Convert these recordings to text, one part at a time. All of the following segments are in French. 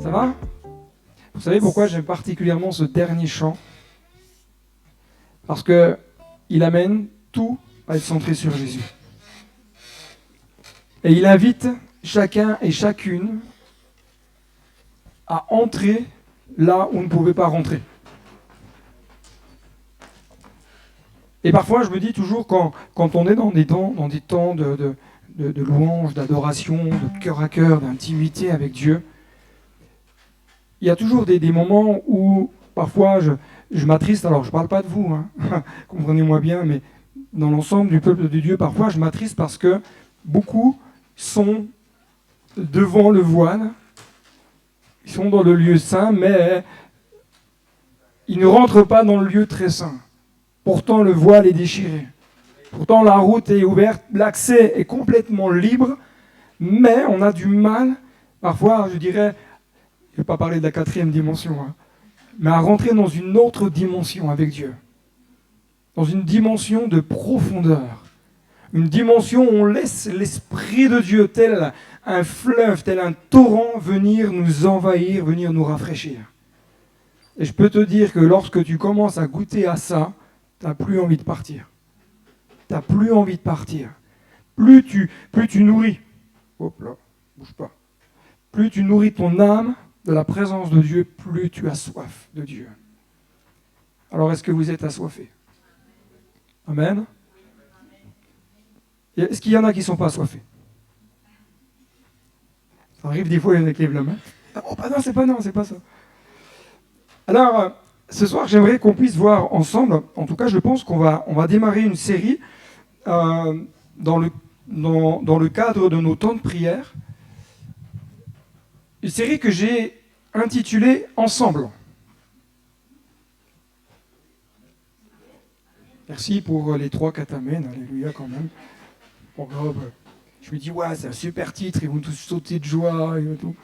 Ça va? Vous savez pourquoi j'aime particulièrement ce dernier chant? Parce que il amène tout à être centré sur Jésus. Et il invite chacun et chacune à entrer là où on ne pouvait pas rentrer. Et parfois, je me dis toujours, quand on est dans des temps de louange, d'adoration, de cœur à cœur, d'intimité avec Dieu, il y a toujours des moments où, parfois, je m'attriste. Alors, je ne parle pas de vous, hein, comprenez-moi bien, mais dans l'ensemble du peuple de Dieu, parfois, je m'attriste parce que beaucoup sont devant le voile, ils sont dans le lieu saint, mais ils ne rentrent pas dans le lieu très saint. Pourtant, le voile est déchiré. Pourtant, la route est ouverte, l'accès est complètement libre, mais on a du mal, parfois, je dirais, je ne vais pas parler de la 4e dimension, hein, mais à rentrer dans une autre dimension avec Dieu. Dans une dimension de profondeur. Une dimension où on laisse l'Esprit de Dieu, tel un fleuve, tel un torrent, venir nous envahir, venir nous rafraîchir. Et je peux te dire que lorsque tu commences à goûter à ça, tu n'as plus envie de partir. Tu n'as plus envie de partir. Plus tu nourris, hop là, bouge pas. Plus tu nourris ton âme de la présence de Dieu, plus tu as soif de Dieu. Alors est-ce que vous êtes assoiffés? Amen. Est-ce qu'il y en a qui ne sont pas assoiffés? Ça arrive des fois, il y en a qui lèvent la main. Oh, bah non, c'est pas ça. Alors, ce soir, j'aimerais qu'on puisse voir ensemble, en tout cas, je pense qu'on va démarrer une série dans le cadre de nos temps de prière. Une série que j'ai intitulée « Ensemble ». Merci pour les 3 catamènes, alléluia quand même. Bon, je me dis, ouais, c'est un super titre, ils vont tous sauter de joie et tout.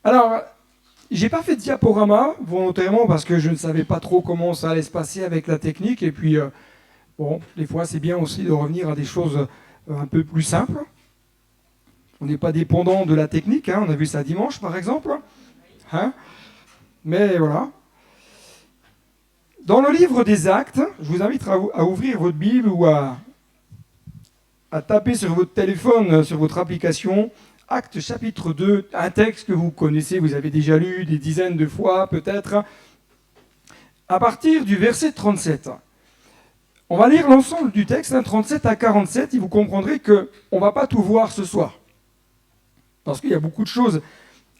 Alors, j'ai pas fait de diaporama volontairement parce que je ne savais pas trop comment ça allait se passer avec la technique. Et puis, bon, des fois, c'est bien aussi de revenir à des choses un peu plus simples. On n'est pas dépendant de la technique, hein, on a vu ça dimanche, par exemple. Hein, mais voilà. Dans le livre des Actes, je vous invite à ouvrir votre Bible ou à taper sur votre téléphone, sur votre application, Actes chapitre 2, un texte que vous connaissez, vous avez déjà lu des dizaines de fois peut-être, à partir du verset 37. On va lire l'ensemble du texte, 37 à 47, et vous comprendrez qu'on ne va pas tout voir ce soir. Parce qu'il y a beaucoup de choses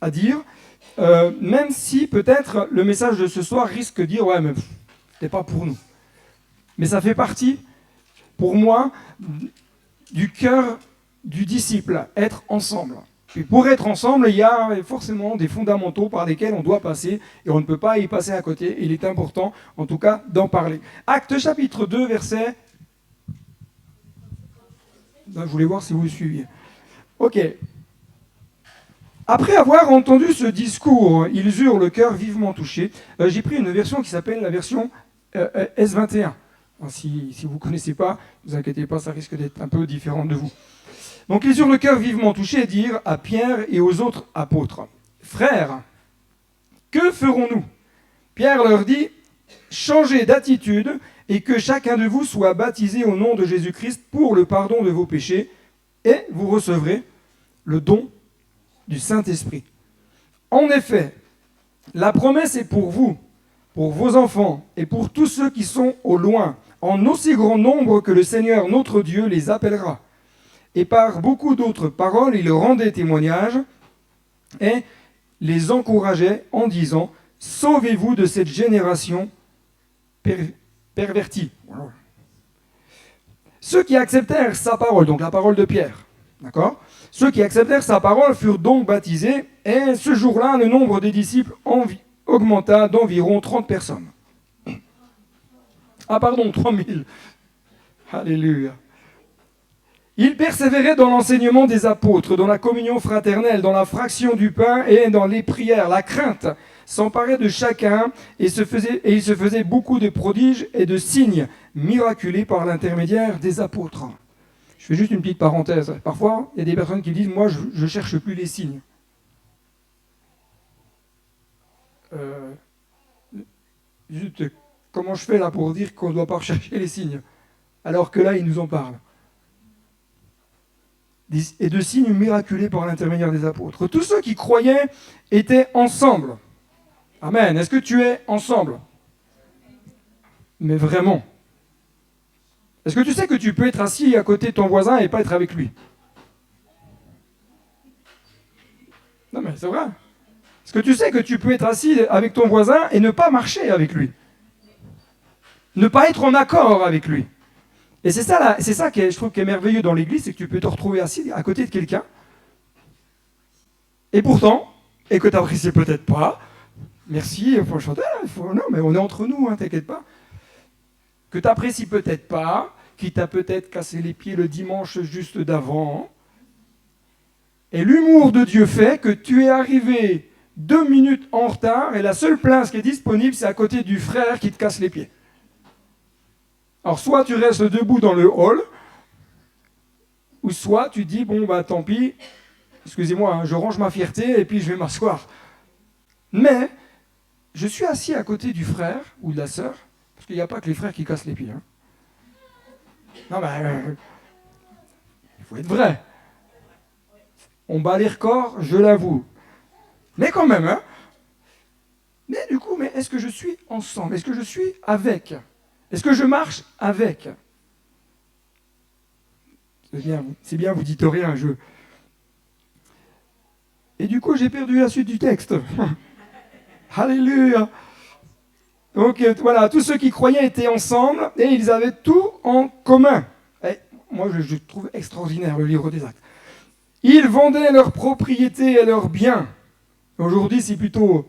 à dire, même si peut-être le message de ce soir risque de dire « ouais, mais c'est pas pour nous ». Mais ça fait partie, pour moi, du cœur du disciple, être ensemble. Et pour être ensemble, il y a forcément des fondamentaux par lesquels on doit passer et on ne peut pas y passer à côté. Il est important, en tout cas, d'en parler. Actes chapitre 2, verset... Là, je voulais voir si vous suiviez. Ok. Après avoir entendu ce discours, ils eurent le cœur vivement touché. J'ai pris une version qui s'appelle la version S21. Si vous ne connaissez pas, ne vous inquiétez pas, ça risque d'être un peu différent de vous. Donc ils eurent le cœur vivement touché et dirent à Pierre et aux autres apôtres, « Frères, que ferons-nous » Pierre leur dit, « Changez d'attitude et que chacun de vous soit baptisé au nom de Jésus-Christ pour le pardon de vos péchés, et vous recevrez le don du Saint-Esprit. En effet, la promesse est pour vous, pour vos enfants et pour tous ceux qui sont au loin, en aussi grand nombre que le Seigneur notre Dieu les appellera. » Et par beaucoup d'autres paroles, il rendait témoignage et les encourageait en disant « Sauvez-vous de cette génération pervertie. » Ceux qui acceptèrent sa parole, donc la parole de Pierre, d'accord ? Ceux qui acceptèrent sa parole furent donc baptisés, et ce jour-là, le nombre des disciples augmenta d'environ 30 personnes. Ah pardon, 3000. Alléluia. Ils persévéraient dans l'enseignement des apôtres, dans la communion fraternelle, dans la fraction du pain et dans les prières. La crainte s'emparait de chacun et il se faisait beaucoup de prodiges et de signes miraculés par l'intermédiaire des apôtres. Je fais juste une petite parenthèse. Parfois, il y a des personnes qui disent « Moi, je ne cherche plus les signes. euh, zut, comment je fais là pour dire qu'on ne doit pas rechercher les signes, alors que là, il nous en parle. Et de signes miraculés par l'intermédiaire des apôtres. Tous ceux qui croyaient étaient ensemble. Amen. Est-ce que tu es ensemble? Mais vraiment. Est-ce que tu sais que tu peux être assis à côté de ton voisin et pas être avec lui? Non mais c'est vrai. Est-ce que tu sais que tu peux être assis avec ton voisin et ne pas marcher avec lui? Ne pas être en accord avec lui? Et c'est ça qui est, je trouve, qui est merveilleux dans l'église, c'est que tu peux te retrouver assis à côté de quelqu'un, et pourtant, et que tu n'apprécies peut-être pas, merci, il faut chanter, non mais on est entre nous, hein, t'inquiète pas, que tu n'apprécies peut-être pas, qui t'a peut-être cassé les pieds le dimanche juste d'avant, et l'humour de Dieu fait que tu es arrivé 2 minutes en retard, et la seule place qui est disponible, c'est à côté du frère qui te casse les pieds. Alors, soit tu restes debout dans le hall, ou soit tu dis, bon, bah tant pis, excusez-moi, hein, je range ma fierté et puis je vais m'asseoir. Mais, je suis assis à côté du frère ou de la sœur, parce qu'il n'y a pas que les frères qui cassent les pieds. Hein. Non, mais il faut être vrai. On bat les records, je l'avoue. Mais quand même, hein. Mais du coup, est-ce que je suis ensemble? Est-ce que je suis avec? Est-ce que je marche avec? C'est bien, vous dites rien, Et du coup, j'ai perdu la suite du texte. Alléluia. Donc voilà, tous ceux qui croyaient étaient ensemble et ils avaient tout en commun. Et moi, je trouve extraordinaire le livre des Actes. Ils vendaient leurs propriétés et leurs biens. Aujourd'hui, c'est plutôt...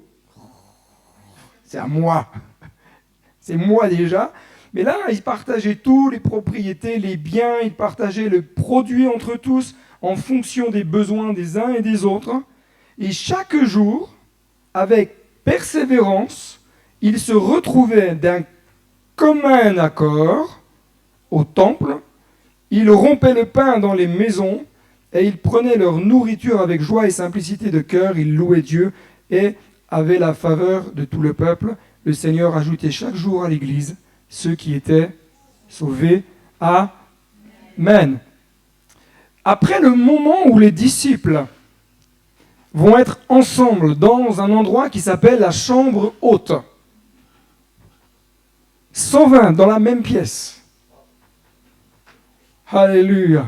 C'est à moi. C'est moi déjà. Mais là, ils partageaient tout, les propriétés, les biens, ils partageaient le produit entre tous en fonction des besoins des uns et des autres. Et chaque jour, avec persévérance, ils se retrouvaient d'un commun accord au temple, ils rompaient le pain dans les maisons et ils prenaient leur nourriture avec joie et simplicité de cœur, ils louaient Dieu et avaient la faveur de tout le peuple. Le Seigneur ajoutait chaque jour à l'Église ceux qui étaient sauvés. Amen. Après le moment où les disciples vont être ensemble dans un endroit qui s'appelle la chambre haute, 120 dans la même pièce. Alléluia.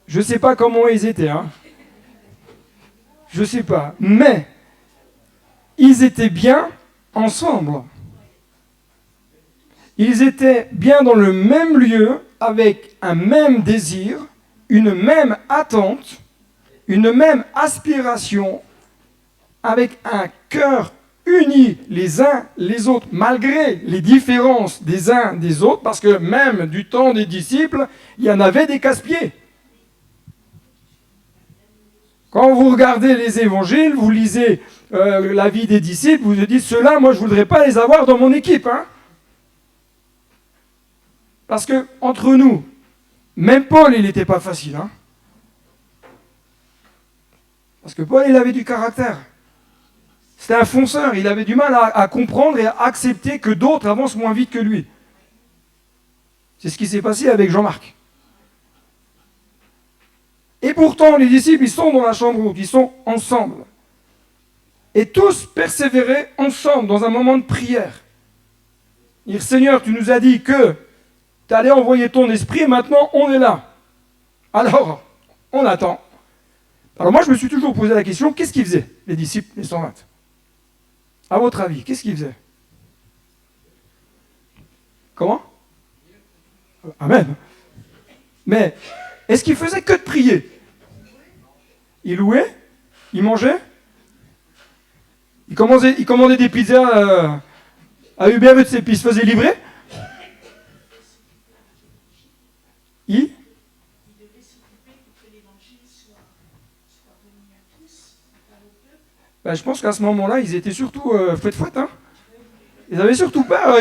Je ne sais pas comment ils étaient, hein. Je ne sais pas. Mais ils étaient bien ensemble. Ils étaient bien dans le même lieu, avec un même désir, une même attente, une même aspiration, avec un cœur uni les uns les autres, malgré les différences des uns des autres, parce que même du temps des disciples, il y en avait des casse-pieds. Quand vous regardez les évangiles, vous lisez la vie des disciples, vous vous dites, ceux-là, moi, je ne voudrais pas les avoir dans mon équipe. Hein. Parce que, entre nous, même Paul, il n'était pas facile. Hein. Parce que Paul, il avait du caractère. C'était un fonceur, il avait du mal à comprendre et à accepter que d'autres avancent moins vite que lui. C'est ce qui s'est passé avec Jean-Marc. Et pourtant, les disciples, ils sont dans la chambre haute, ils sont ensemble. Et tous persévéraient ensemble dans un moment de prière. Dire, Seigneur, tu nous as dit que tu allais envoyer ton esprit et maintenant on est là. Alors, on attend. Alors moi, je me suis toujours posé la question, qu'est-ce qu'ils faisaient, les disciples, les 120? À votre avis, qu'est-ce qu'ils faisaient? Comment? Amen. Mais est-ce qu'ils faisaient que de prier? Ils louaient? Ils mangeaient? Ils commandaient des pizzas à Uber Eats et puis ils se faisaient livrer? Ils devaient s'occuper pour que l'évangile soit donné à tous, au peuple. Je pense qu'à ce moment-là, ils étaient surtout fouette-fouette. Hein. Ils n'avaient surtout pas...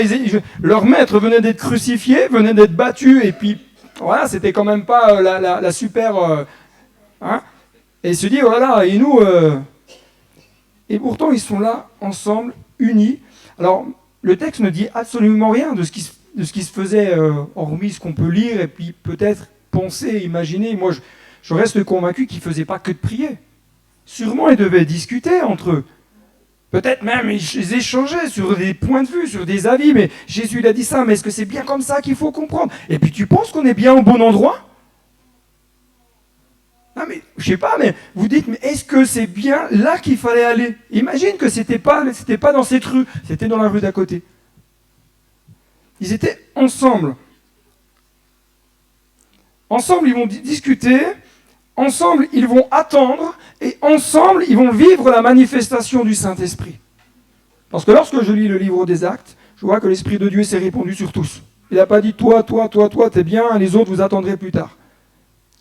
leur maître venait d'être crucifié, venait d'être battu, et puis voilà, c'était quand même pas la super... hein. Et ils se disent, voilà, et nous... Et pourtant, ils sont là, ensemble, unis. Alors, le texte ne dit absolument rien de ce qui se faisait, hormis ce qu'on peut lire, et puis peut-être penser, imaginer. Moi, je reste convaincu qu'ils ne faisaient pas que de prier. Sûrement, ils devaient discuter entre eux. Peut-être même, ils échangeaient sur des points de vue, sur des avis. Mais Jésus, il a dit ça, mais est-ce que c'est bien comme ça qu'il faut comprendre? Et puis, tu penses qu'on est bien au bon endroit? Non, mais je sais pas, mais vous dites, mais est-ce que c'est bien là qu'il fallait aller? Imagine que c'était pas dans cette rue, c'était dans la rue d'à côté. Ils étaient ensemble. Ensemble, ils vont discuter, ensemble, ils vont attendre, et ensemble, ils vont vivre la manifestation du Saint-Esprit. Parce que lorsque je lis le livre des Actes, je vois que l'Esprit de Dieu s'est répandu sur tous. Il n'a pas dit, toi, t'es bien, les autres, vous attendrez plus tard.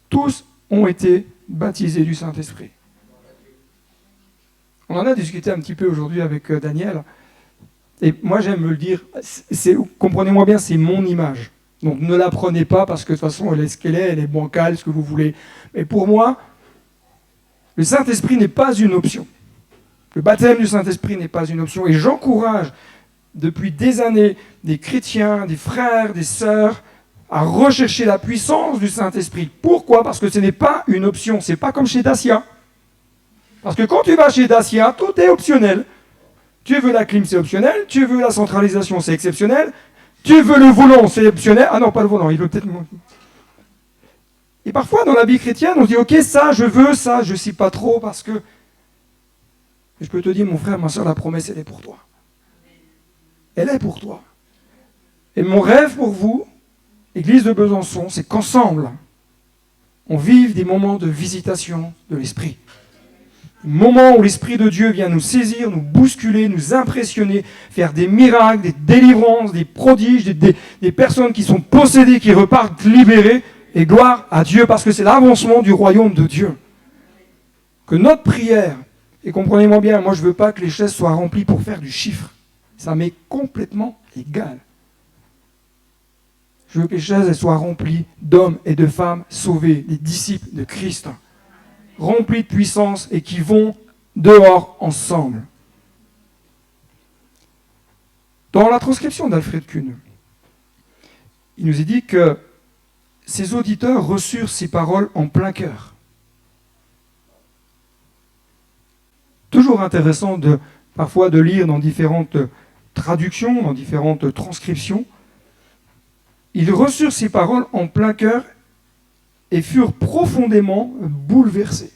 Tous ont été baptisés du Saint-Esprit. On en a discuté un petit peu aujourd'hui avec Daniel. Et moi, j'aime me le dire, comprenez-moi bien, c'est mon image. Donc ne la prenez pas parce que de toute façon, elle est ce qu'elle est, elle est bancale, ce que vous voulez. Mais pour moi, le Saint-Esprit n'est pas une option. Le baptême du Saint-Esprit n'est pas une option. Et j'encourage depuis des années des chrétiens, des frères, des sœurs, à rechercher la puissance du Saint-Esprit. Pourquoi? Parce que ce n'est pas une option. Ce n'est pas comme chez Dacia. Parce que quand tu vas chez Dacia, tout est optionnel. Tu veux la clim, c'est optionnel. Tu veux la centralisation, c'est exceptionnel. Tu veux le volant, c'est optionnel. Ah non, pas le volant, il veut peut-être... Et parfois, dans la vie chrétienne, on dit, ok, ça, je veux, ça, je ne sais pas trop, parce que... Je peux te dire, mon frère, ma soeur, la promesse, elle est pour toi. Elle est pour toi. Et mon rêve pour vous, Église de Besançon, c'est qu'ensemble, on vive des moments de visitation de l'Esprit. Moment où l'Esprit de Dieu vient nous saisir, nous bousculer, nous impressionner, faire des miracles, des délivrances, des prodiges, des personnes qui sont possédées, qui repartent libérées, et gloire à Dieu, parce que c'est l'avancement du royaume de Dieu. Que notre prière, et comprenez-moi bien, moi je ne veux pas que les chaises soient remplies pour faire du chiffre, ça m'est complètement égal. Je veux que les chaises soient remplies d'hommes et de femmes sauvés, des disciples de Christ, remplis de puissance et qui vont dehors ensemble. Dans la transcription d'Alfred Kuhn, il nous est dit que ses auditeurs reçurent ces paroles en plein cœur. Toujours intéressant parfois de lire dans différentes traductions, dans différentes transcriptions. Ils reçurent ces paroles en plein cœur et furent profondément bouleversés.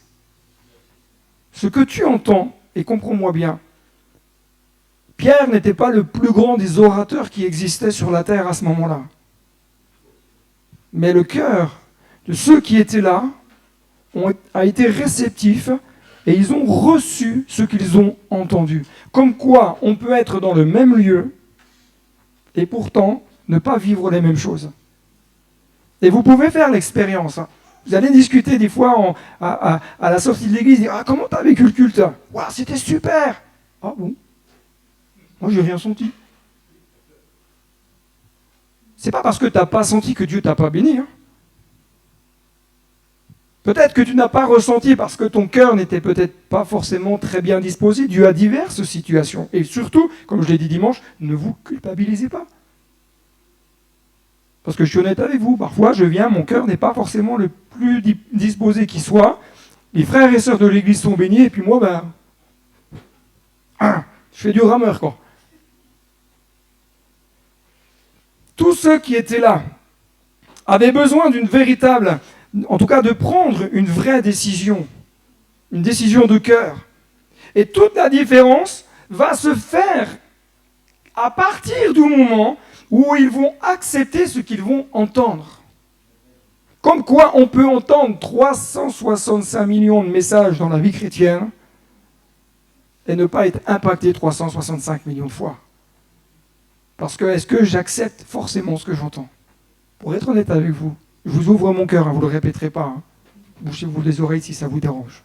Ce que tu entends, et comprends-moi bien, Pierre n'était pas le plus grand des orateurs qui existaient sur la terre à ce moment-là. Mais le cœur de ceux qui étaient là a été réceptif et ils ont reçu ce qu'ils ont entendu. Comme quoi, on peut être dans le même lieu et pourtant ne pas vivre les mêmes choses. Et vous pouvez faire l'expérience. Vous allez discuter des fois à la sortie de l'église, dire « Ah, comment t'as vécu le culte? Wow, c'était super !» Ah bon? Moi, j'ai rien senti. C'est pas parce que t'as pas senti que Dieu t'a pas béni. Hein. Peut-être que tu n'as pas ressenti parce que ton cœur n'était peut-être pas forcément très bien disposé dû à diverses situations. Et surtout, comme je l'ai dit dimanche, ne vous culpabilisez pas. Parce que je suis honnête avec vous, parfois je viens, mon cœur n'est pas forcément le plus disposé qui soit. Les frères et sœurs de l'église sont bénis, et puis moi, je fais du rameur, quoi. Tous ceux qui étaient là avaient besoin d'une véritable, en tout cas de prendre une vraie décision, une décision de cœur. Et toute la différence va se faire à partir du moment où ils vont accepter ce qu'ils vont entendre. Comme quoi on peut entendre 365 millions de messages dans la vie chrétienne et ne pas être impacté 365 millions de fois. Parce que est-ce que j'accepte forcément ce que j'entends? Pour être honnête avec vous, je vous ouvre mon cœur, vous ne le répéterez pas. Bouchez-vous les oreilles si ça vous dérange.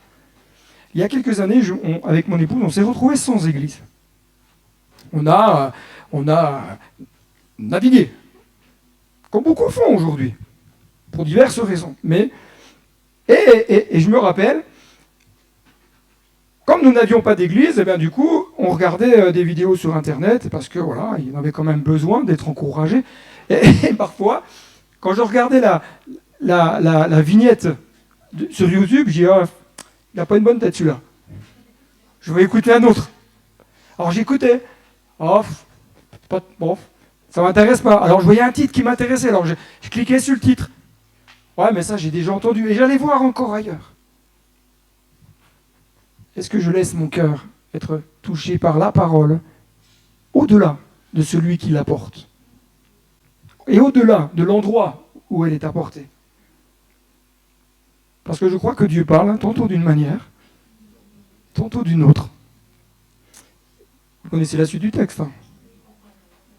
Il y a quelques années, avec mon épouse, on s'est retrouvés sans église. On a navigué, comme beaucoup font aujourd'hui, pour diverses raisons. Et je me rappelle, Comme nous n'avions pas d'église, eh bien, du coup, on regardait des vidéos sur Internet, parce que voilà, il en avait quand même besoin d'être encouragé. Et parfois, quand je regardais la vignette sur YouTube, je dis, ah, il n'a pas une bonne tête celui-là. Je vais écouter un autre. Alors j'écoutais. Oh, bon, ça m'intéresse pas. Alors je voyais un titre qui m'intéressait, alors je cliquais sur le titre. Ouais, mais ça j'ai déjà entendu. Et j'allais voir encore ailleurs. Est-ce que je laisse mon cœur être touché par la parole au-delà de celui qui l'apporte et au-delà de l'endroit où elle est apportée? Parce que je crois que Dieu parle tantôt d'une manière, tantôt d'une autre. Vous connaissez la suite du texte, hein,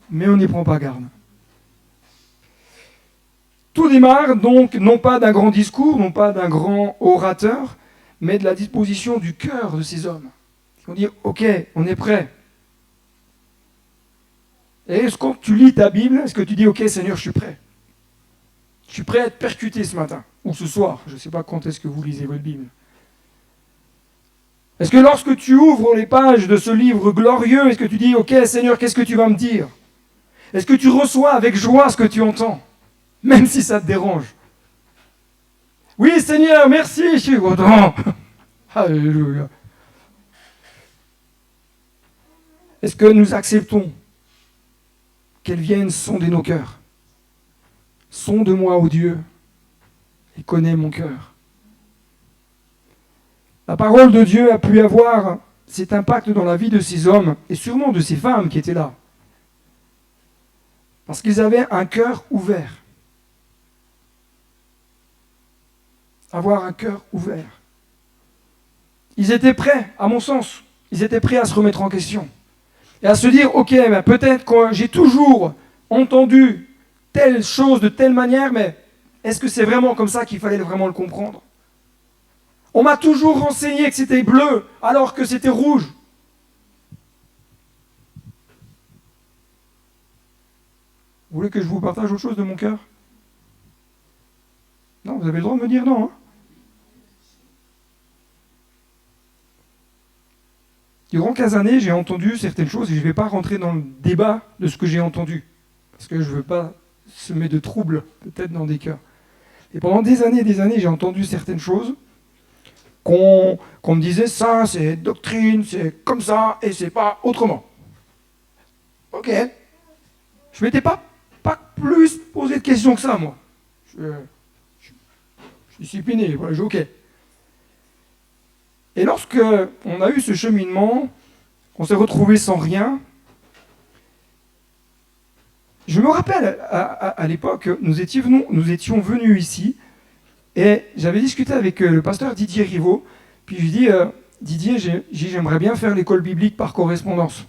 mais on n'y prend pas garde. Tout démarre donc non pas d'un grand discours, non pas d'un grand orateur, mais de la disposition du cœur de ces hommes. Ils vont dire, ok, on est prêt. Et est-ce que quand tu lis ta Bible, est-ce que tu dis, ok Seigneur, je suis prêt. Je suis prêt à être percuté ce matin, ou ce soir. Je ne sais pas quand est-ce que vous lisez votre Bible. Est-ce que lorsque tu ouvres les pages de ce livre glorieux, est-ce que tu dis, ok Seigneur, qu'est-ce que tu vas me dire? Est-ce que tu reçois avec joie ce que tu entends, même si ça te dérange? Oui Seigneur, merci, je suis content. Alléluia. Est-ce que nous acceptons qu'elle vienne sonder nos cœurs? Sonde-moi, ô Dieu, et connais mon cœur. La parole de Dieu a pu avoir cet impact dans la vie de ces hommes, et sûrement de ces femmes qui étaient là. Parce qu'ils avaient un cœur ouvert. Avoir un cœur ouvert. Ils étaient prêts, à mon sens, ils étaient prêts à se remettre en question. Et à se dire, ok, ben peut-être que j'ai toujours entendu telle chose de telle manière, mais est-ce que c'est vraiment comme ça qu'il fallait vraiment le comprendre? On m'a toujours renseigné que c'était bleu, alors que c'était rouge. Vous voulez que je vous partage autre chose de mon cœur? Non, vous avez le droit de me dire non. Hein. Durant 15 années, j'ai entendu certaines choses et je ne vais pas rentrer dans le débat de ce que j'ai entendu. Parce que je ne veux pas semer de troubles, peut-être dans des cœurs. Et pendant des années, j'ai entendu certaines choses qu'on me disait, ça, c'est doctrine, c'est comme ça, et c'est pas autrement. Ok. Je ne m'étais pas plus posé de questions que ça, moi. Je suis discipliné, voilà, j'ai ok. Et lorsque on a eu ce cheminement, on s'est retrouvé sans rien. Je me rappelle, à l'époque, nous étions venus ici, et j'avais discuté avec le pasteur Didier Rivaud, puis je lui dis, Didier, j'aimerais bien faire l'école biblique par correspondance.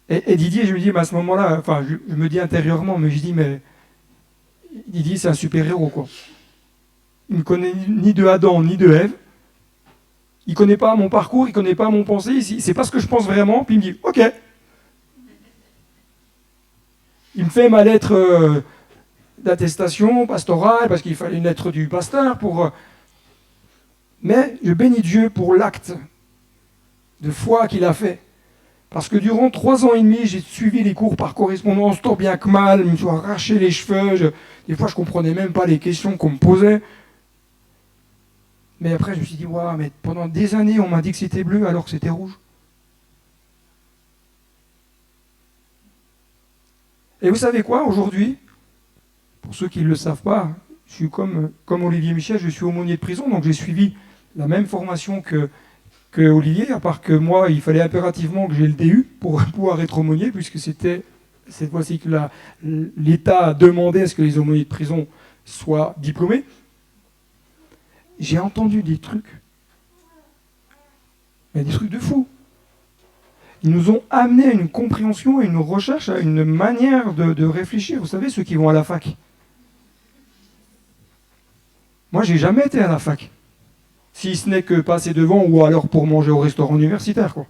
Et Didier, je lui dis, à ce moment-là, enfin, je me dis intérieurement, mais je dis, mais Didier, c'est un super-héros, quoi. Il ne connaît ni de Adam, ni de Ève. Il ne connaît pas mon parcours, il ne connaît pas mon pensée, il ne sait pas ce que je pense vraiment, puis il me dit, ok. Il me fait ma lettre d'attestation pastorale, parce qu'il fallait une lettre du pasteur pour... Mais je bénis Dieu pour l'acte de foi qu'il a fait. Parce que durant 3 ans et demi, j'ai suivi les cours par correspondance, tant bien que mal, je me suis arraché les cheveux, des fois je ne comprenais même pas les questions qu'on me posait. Mais après je me suis dit, waouh, mais pendant des années on m'a dit que c'était bleu alors que c'était rouge. Et vous savez quoi, aujourd'hui, pour ceux qui ne le savent pas, je suis comme Olivier Michel, je suis aumônier de prison, donc j'ai suivi la même formation que Olivier, à part que moi, il fallait impérativement que j'ai le DU pour pouvoir être aumônier, puisque c'était cette fois-ci que l'État demandait à ce que les aumôniers de prison soient diplômés. J'ai entendu des trucs, mais des trucs de fou. Ils nous ont amené à une compréhension, à une recherche, à une manière de réfléchir. Vous savez, ceux qui vont à la fac. Moi, j'ai jamais été à la fac. Si ce n'est que passer devant ou alors pour manger au restaurant universitaire, quoi.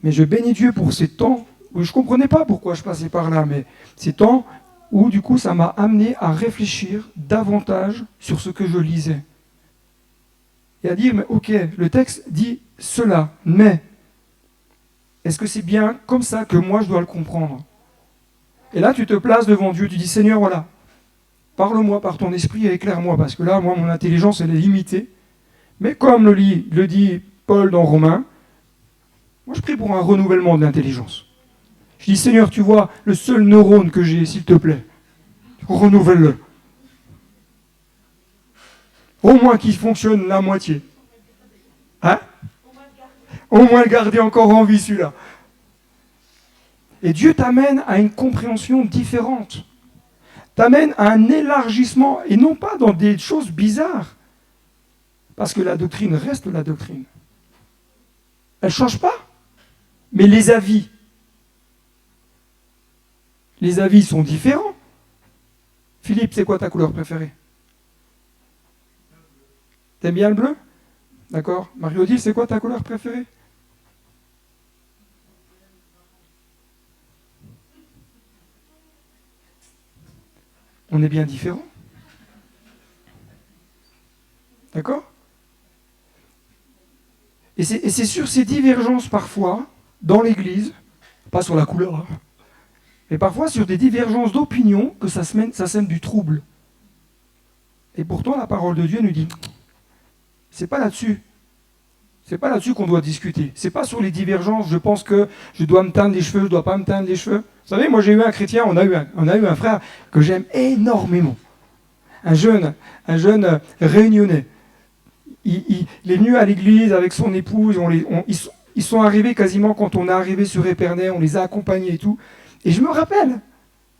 Mais je bénis Dieu pour ces temps où je ne comprenais pas pourquoi je passais par là, mais ces temps où du coup ça m'a amené à réfléchir davantage sur ce que je lisais. et à dire, mais ok, le texte dit cela, mais est-ce que c'est bien comme ça que moi je dois le comprendre? Et là, tu te places devant Dieu, tu dis, Seigneur, voilà, parle-moi par ton esprit et éclaire-moi, parce que là, moi, mon intelligence, elle est limitée. Mais comme le dit Paul dans Romains, moi, je prie pour un renouvellement de l'intelligence. Je dis, Seigneur, tu vois, le seul neurone que j'ai, s'il te plaît, renouvelle-le. Au moins qu'il fonctionne la moitié. Hein? Au moins le garder encore en vie, celui-là. Et Dieu t'amène à une compréhension différente. T'amène à un élargissement, et non pas dans des choses bizarres. Parce que la doctrine reste la doctrine. Elle ne change pas. Mais les avis sont différents. Philippe, c'est quoi ta couleur préférée? T'aimes bien le bleu? D'accord. Marie-Odile, c'est quoi ta couleur préférée? On est bien différents. D'accord? Et c'est sur ces divergences parfois, dans l'Église, pas sur la couleur, hein, mais parfois sur des divergences d'opinion que ça sème du trouble. Et pourtant, la parole de Dieu nous dit, c'est pas là-dessus. C'est pas là-dessus qu'on doit discuter. C'est pas sur les divergences, je pense que je dois me teindre les cheveux, je dois pas me teindre les cheveux. Vous savez, moi j'ai eu un chrétien, on a eu un frère que j'aime énormément. Un jeune réunionnais. Il est venu à l'église avec son épouse, ils sont arrivés quasiment quand on est arrivé sur Épernay, on les a accompagnés et tout. Et je me rappelle,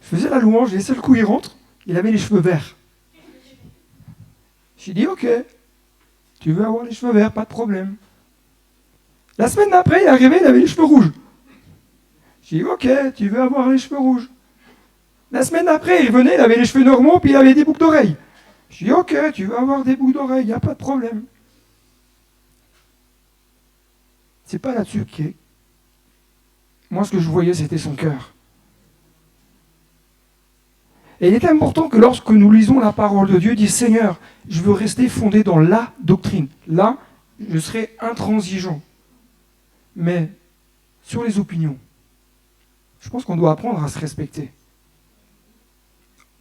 je faisais la louange, et le seul coup il rentre, il avait les cheveux verts. J'ai dit, ok, tu veux avoir les cheveux verts, pas de problème. La semaine d'après, il est arrivé, il avait les cheveux rouges. J'ai dit, ok, tu veux avoir les cheveux rouges. La semaine d'après, il revenait, il avait les cheveux normaux, puis il avait des boucles d'oreilles. J'ai dit, ok, tu veux avoir des boucles d'oreilles, il n'y a pas de problème. C'est pas là-dessus qui est. Moi, ce que je voyais, c'était son cœur. Et il est important que lorsque nous lisons la parole de Dieu, dit Seigneur, je veux rester fondé dans la doctrine. Là, je serai intransigeant. Mais sur les opinions, je pense qu'on doit apprendre à se respecter.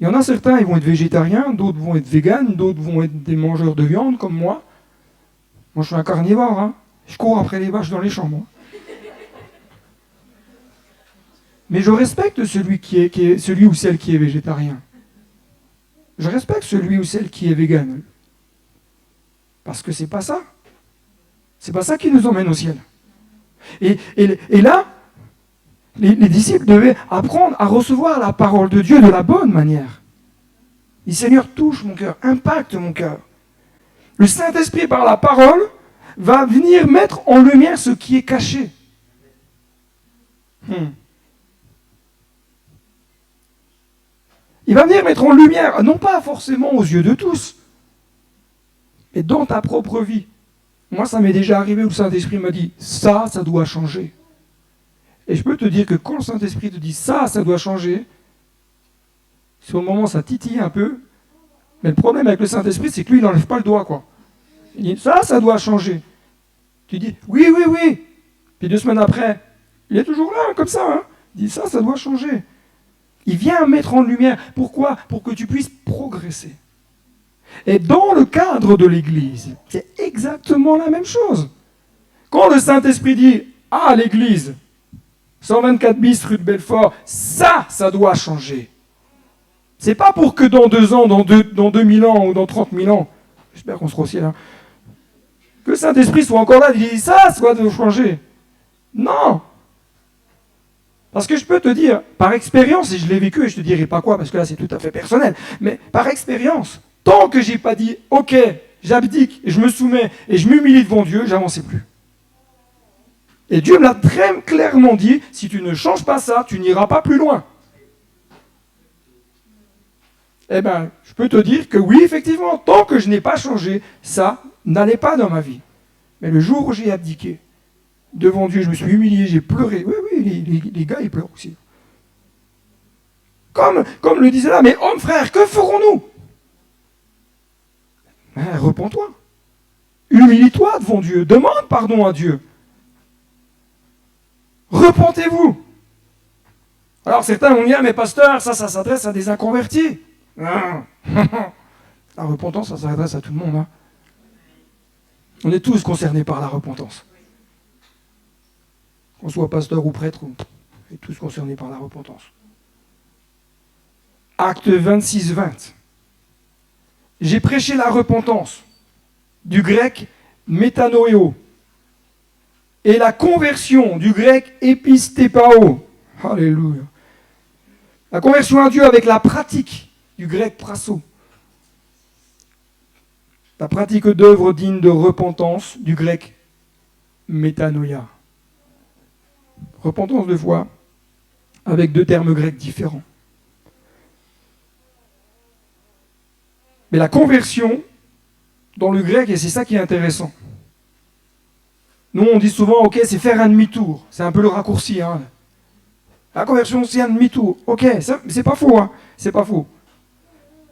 Il y en a certains, ils vont être végétariens, d'autres vont être véganes, d'autres vont être des mangeurs de viande, comme moi. Moi, je suis un carnivore, hein. Je cours après les vaches dans les champs, moi. Mais je respecte celui ou celle qui est végétarien. Je respecte celui ou celle qui est végane. Parce que c'est pas ça. C'est pas ça qui nous emmène au ciel. Et là, les disciples devaient apprendre à recevoir la parole de Dieu de la bonne manière. Le Seigneur touche mon cœur, impacte mon cœur. Le Saint-Esprit, par la parole, va venir mettre en lumière ce qui est caché. Il va venir mettre en lumière, non pas forcément aux yeux de tous, mais dans ta propre vie. Moi, ça m'est déjà arrivé où le Saint-Esprit m'a dit, ça doit changer. Et je peux te dire que quand le Saint-Esprit te dit, ça doit changer, sur le moment, ça titille un peu, mais le problème avec le Saint-Esprit, c'est que lui, il n'enlève pas le doigt, quoi. Il dit, ça doit changer. Tu dis, oui. Puis 2 semaines après, il est toujours là, comme ça, hein. Il dit, ça doit changer. Il vient mettre en lumière. Pourquoi? Pour que tu puisses progresser. Et dans le cadre de l'Église, c'est exactement la même chose. Quand le Saint-Esprit dit, l'Église, 124 bis rue de Belfort, ça doit changer. C'est pas pour que dans 2 ans, dans 2000 ans ou dans 30 000 ans, j'espère qu'on sera au ciel, hein, que le Saint-Esprit soit encore là, il dit, ça doit changer. Non. Parce que je peux te dire, par expérience, et je l'ai vécu, et je te dirai pas quoi, parce que là c'est tout à fait personnel, mais par expérience, tant que j'ai pas dit, ok, j'abdique, et je me soumets, et je m'humilie devant Dieu, j'avançais plus. Et Dieu me l'a très clairement dit, si tu ne changes pas ça, tu n'iras pas plus loin. Eh bien, je peux te dire que oui, effectivement, tant que je n'ai pas changé, ça n'allait pas dans ma vie. Mais le jour où j'ai abdiqué, devant Dieu, je me suis humilié, j'ai pleuré. Oui, les gars, ils pleurent aussi. Comme le disait là, mais homme frère, que ferons-nous? Repens-toi. humilie-toi devant Dieu, demande pardon à Dieu. Repentez-vous. Alors certains vont dire, mais pasteur, ça s'adresse à des inconvertis. Non. La repentance, ça s'adresse à tout le monde. Hein. On est tous concernés par la repentance. Qu'on soit pasteur ou prêtre, on est tous concernés par la repentance. Acte 26, 20. J'ai prêché la repentance, du grec métanoéo, et la conversion, du grec épistépao. Alléluia. La conversion à Dieu avec la pratique, du grec prasso. La pratique d'œuvres dignes de repentance, du grec métanoïa. Repentance de foi, avec deux termes grecs différents. Mais la conversion, dans le grec, et c'est ça qui est intéressant. Nous, on dit souvent, ok, c'est faire un demi-tour. C'est un peu le raccourci. Hein. La conversion, c'est un demi-tour. Ok, c'est pas faux. Hein. C'est pas faux.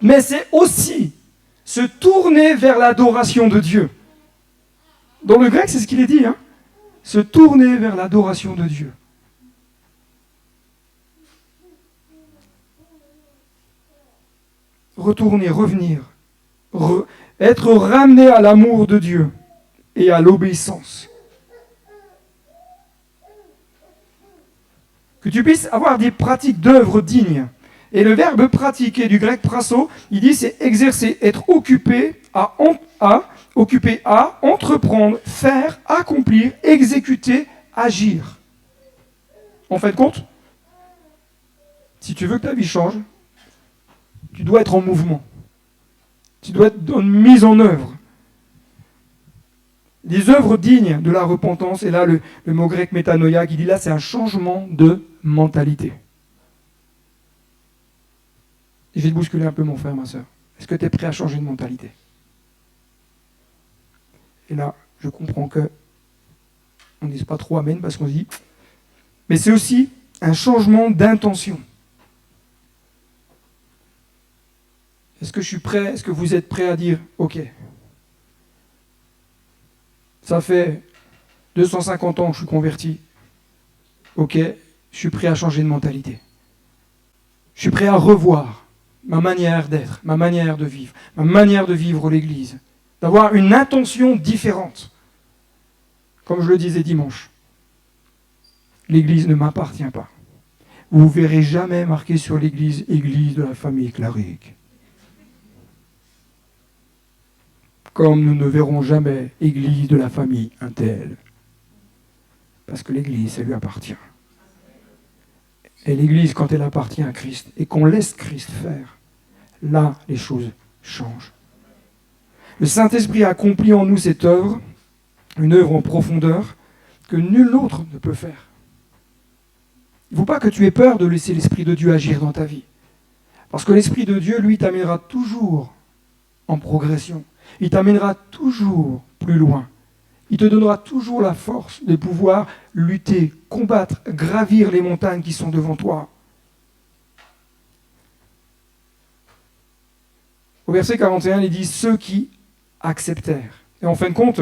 Mais c'est aussi se tourner vers l'adoration de Dieu. Dans le grec, c'est ce qu'il est dit. Hein. Se tourner vers l'adoration de Dieu. Retourner, revenir. Être ramené à l'amour de Dieu et à l'obéissance. Que tu puisses avoir des pratiques d'œuvres dignes. Et le verbe pratiquer du grec prasso, il dit c'est exercer, être occupé occuper à, entreprendre, faire, accomplir, exécuter, agir. En fin de compte, si tu veux que ta vie change, tu dois être en mouvement. Tu dois être dans une mise en œuvre. Des œuvres dignes de la repentance, et là le mot grec métanoïa qui dit là c'est un changement de mentalité. Je vais te bousculer un peu mon frère, ma soeur. Est-ce que tu es prêt à changer de mentalité? Et là, je comprends que on ne dise pas trop amen parce qu'on se dit, mais c'est aussi un changement d'intention. Est-ce que je suis prêt? Est-ce que vous êtes prêt à dire, ok, ça fait 250 ans que je suis converti. Ok, je suis prêt à changer de mentalité. Je suis prêt à revoir ma manière d'être, ma manière de vivre l'Église. D'avoir une intention différente. Comme je le disais dimanche, l'Église ne m'appartient pas. Vous ne verrez jamais marqué sur l'Église, Église de la famille Claric. Comme nous ne verrons jamais Église de la famille Intel. Parce que l'Église, ça lui appartient. Et l'Église, quand elle appartient à Christ, et qu'on laisse Christ faire, là, les choses changent. Le Saint-Esprit accomplit en nous cette œuvre, une œuvre en profondeur, que nul autre ne peut faire. Il ne faut pas que tu aies peur de laisser l'Esprit de Dieu agir dans ta vie. Parce que l'Esprit de Dieu, lui, t'amènera toujours en progression. Il t'amènera toujours plus loin. Il te donnera toujours la force de pouvoir lutter, combattre, gravir les montagnes qui sont devant toi. Au verset 41, il dit « Ceux qui acceptèrent ». Et en fin de compte,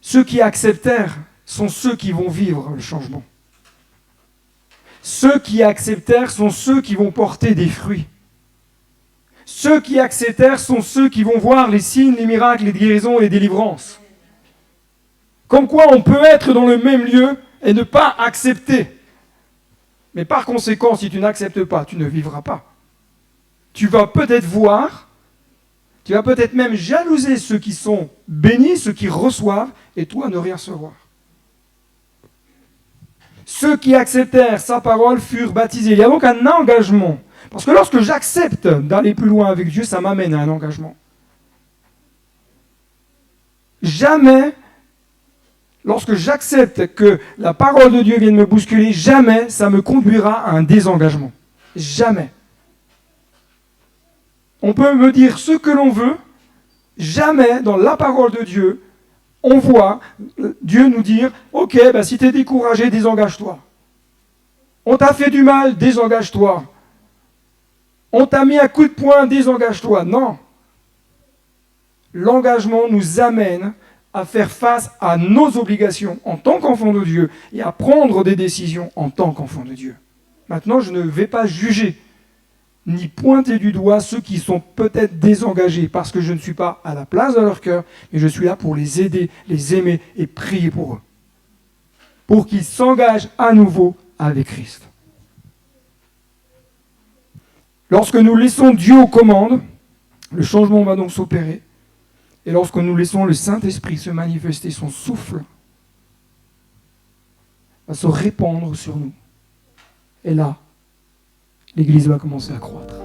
ceux qui acceptèrent sont ceux qui vont vivre le changement. Ceux qui acceptèrent sont ceux qui vont porter des fruits. Ceux qui acceptèrent sont ceux qui vont voir les signes, les miracles, les guérisons et les délivrances. Comme quoi on peut être dans le même lieu et ne pas accepter. Mais par conséquent, si tu n'acceptes pas, tu ne vivras pas. Tu vas peut-être voir, tu vas peut-être même jalouser ceux qui sont bénis, ceux qui reçoivent, et toi ne rien recevoir. Ceux qui acceptèrent sa parole furent baptisés. Il y a donc un engagement. Parce que lorsque j'accepte d'aller plus loin avec Dieu, ça m'amène à un engagement. Jamais, lorsque j'accepte que la parole de Dieu vienne me bousculer, jamais ça me conduira à un désengagement. Jamais. On peut me dire ce que l'on veut, jamais dans la parole de Dieu, on voit Dieu nous dire « Ok, si tu es découragé, désengage-toi. On t'a fait du mal, désengage-toi. On t'a mis un coup de poing, désengage-toi. » Non. L'engagement nous amène à faire face à nos obligations en tant qu'enfants de Dieu et à prendre des décisions en tant qu'enfants de Dieu. Maintenant, je ne vais pas juger ni pointer du doigt ceux qui sont peut-être désengagés parce que je ne suis pas à la place de leur cœur, mais je suis là pour les aider, les aimer et prier pour eux, pour qu'ils s'engagent à nouveau avec Christ. Lorsque nous laissons Dieu aux commandes, le changement va donc s'opérer. Et lorsque nous laissons le Saint-Esprit se manifester, son souffle va se répandre sur nous. Et là, l'Église va commencer à croître.